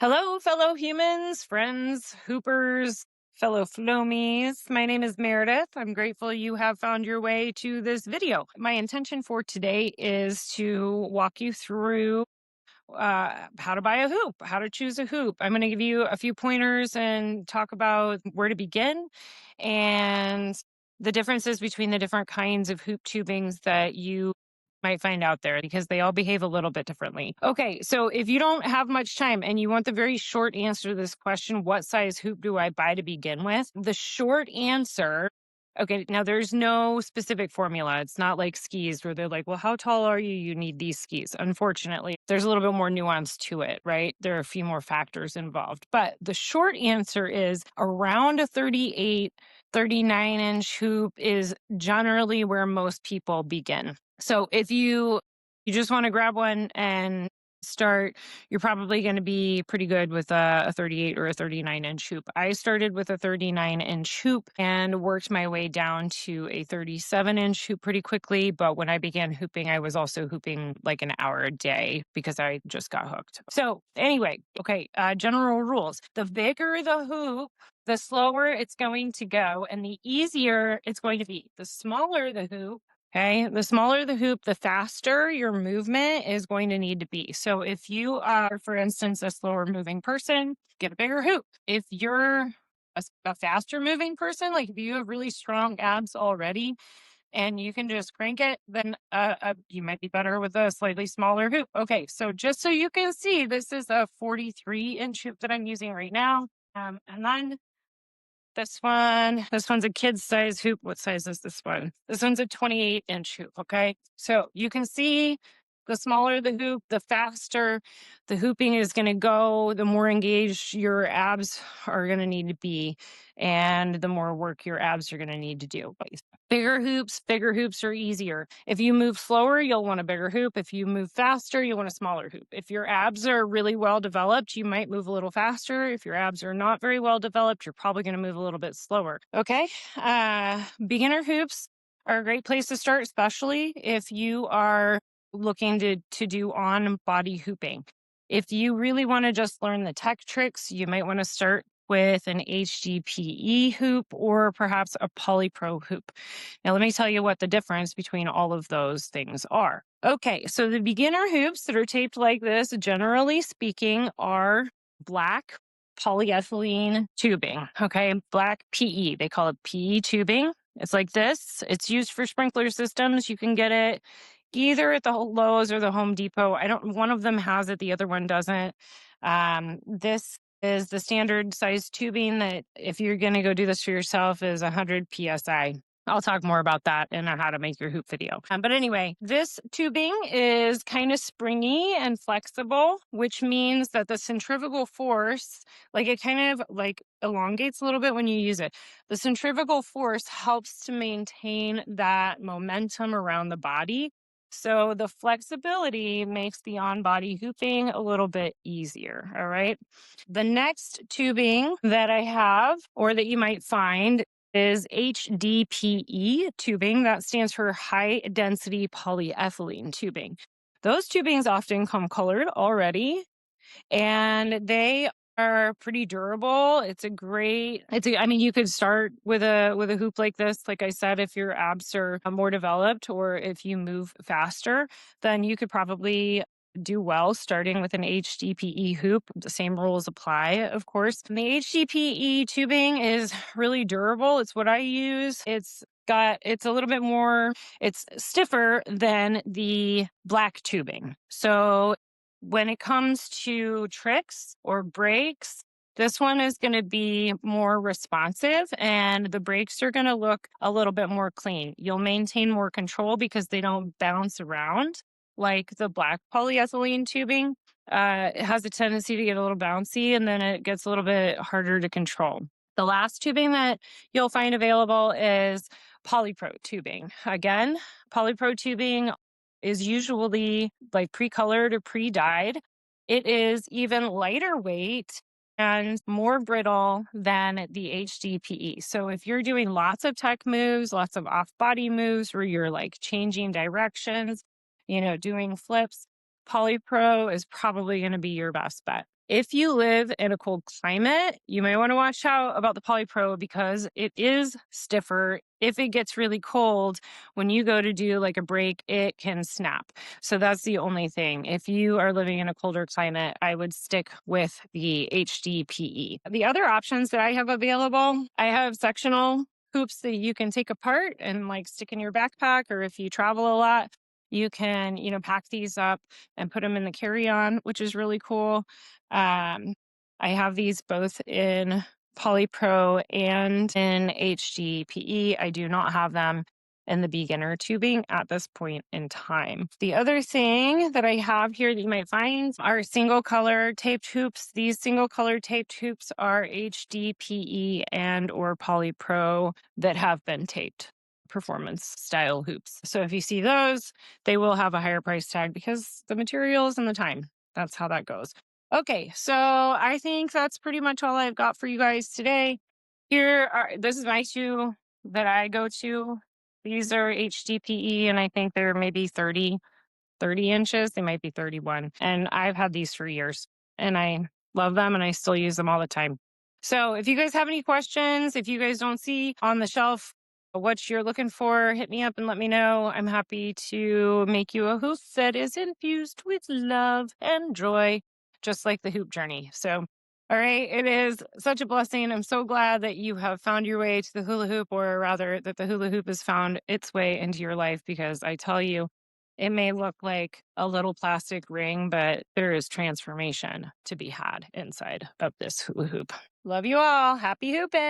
Hello, fellow humans, friends, hoopers, fellow flomies. My name is Meredith. I'm grateful you have found your way to this video. My intention for today is to walk you through how to buy a hoop, how to choose a hoop. I'm going to give you a few pointers and talk about where to begin and the differences between the different kinds of hoop tubings that you might find out there because they all behave a little bit differently. Okay, so if you don't have much time and you want the very short answer to this question, what size hoop do I buy to begin with? The short answer. Okay, now there's no specific formula. It's not like skis where they're like, well, how tall are you? You need these skis. Unfortunately, there's a little bit more nuance to it, right? There are a few more factors involved. But the short answer is around a 38, 39-inch hoop is generally where most people begin. So if you just want to grab one and start, you're probably going to be pretty good with a 38 or a 39-inch hoop. I started with a 39-inch hoop and worked my way down to a 37-inch hoop pretty quickly. But when I began hooping, I was also hooping like an hour a day because I just got hooked. So anyway, okay, general rules. The bigger the hoop, the slower it's going to go and the easier it's going to be. The smaller the hoop, okay, the smaller the hoop, the faster your movement is going to need to be. So if you are, for instance, a slower moving person, get a bigger hoop. If you're a faster moving person, like if you have really strong abs already and you can just crank it, then you might be better with a slightly smaller hoop. Okay, so just so you can see, this is a 43-inch hoop that I'm using right now. And then this one's a kid's size hoop. What size is this one? This one's a 28-inch hoop. Okay. So you can see the smaller the hoop, the faster the hooping is going to go, the more engaged your abs are going to need to be, and the more work your abs are going to need to do. Bigger hoops are easier. If you move slower, you'll want a bigger hoop. If you move faster, you want a smaller hoop. If your abs are really well developed, you might move a little faster. If your abs are not very well developed, you're probably going to move a little bit slower. Okay. Beginner hoops are a great place to start, especially if you are looking to do on body hooping. If you really want to just learn the tech tricks, you might want to start with an HDPE hoop or perhaps a PolyPro hoop. Now, let me tell you what the difference between all of those things are. Okay, so the beginner hoops that are taped like this, generally speaking, are black polyethylene tubing. Okay, black PE. They call it PE tubing. It's like this. It's used for sprinkler systems. You can get it either at the Lowe's or the Home Depot. One of them has it, the other one doesn't. This is the standard size tubing that if you're going to go do this for yourself is 100 PSI. I'll talk more about that in a how to make your hoop video. But anyway, this tubing is kind of springy and flexible, which means that the centrifugal force, like it kind of like elongates a little bit when you use it. The centrifugal force helps to maintain that momentum around the body. So the flexibility makes the on-body hooping a little bit easier, all right? The next tubing that I have or that you might find is HDPE tubing. That stands for high density polyethylene tubing. Those tubings often come colored already and they are pretty durable. You could start with a hoop like this. Like I said, if your abs are more developed or if you move faster, then you could probably do well starting with an HDPE hoop. The same rules apply, of course. And the HDPE tubing is really durable. It's what I use. It's a little bit more, it's stiffer than the black tubing. So when it comes to tricks or breaks, this one is going to be more responsive and the breaks are going to look a little bit more clean. You'll maintain more control because they don't bounce around like the black polyethylene tubing. It has a tendency to get a little bouncy and then it gets a little bit harder to control. The last tubing that you'll find available is PolyPro tubing. Again, PolyPro tubing is usually like pre-colored or pre-dyed. It is even lighter weight and more brittle than the HDPE. So if you're doing lots of tech moves, lots of off-body moves where you're like changing directions, doing flips, PolyPro is probably going to be your best bet. If you live in a cold climate, you may want to watch out about the PolyPro because it is stiffer. If it gets really cold, when you go to do like a break, it can snap. So that's the only thing. If you are living in a colder climate, I would stick with the HDPE. The other options that I have available, I have sectional hoops that you can take apart and like stick in your backpack, or if you travel a lot, you can, pack these up and put them in the carry-on, which is really cool. um, I have these both in PolyPro and in HDPE. I do not have them in the beginner tubing at this point in time. The other thing that I have here that you might find are single color taped hoops. These single color taped hoops are HDPE and or PolyPro that have been taped, performance style hoops. So if you see those, they will have a higher price tag because the materials and the time. That's how that goes. Okay, so I think that's pretty much all I've got for you guys today. This is my shoe that I go to. These are HDPE, and I think they're maybe 30 inches. They might be 31. And I've had these for years, and I love them, and I still use them all the time. So if you guys have any questions, if you guys don't see on the shelf what you're looking for, hit me up and let me know. I'm happy to make you a hoop that is infused with love and joy, just like the hoop journey. So, all right, it is such a blessing. I'm so glad that you have found your way to the hula hoop, or rather, that the hula hoop has found its way into your life, because I tell you, it may look like a little plastic ring, but there is transformation to be had inside of this hula hoop. Love you all. Happy hooping.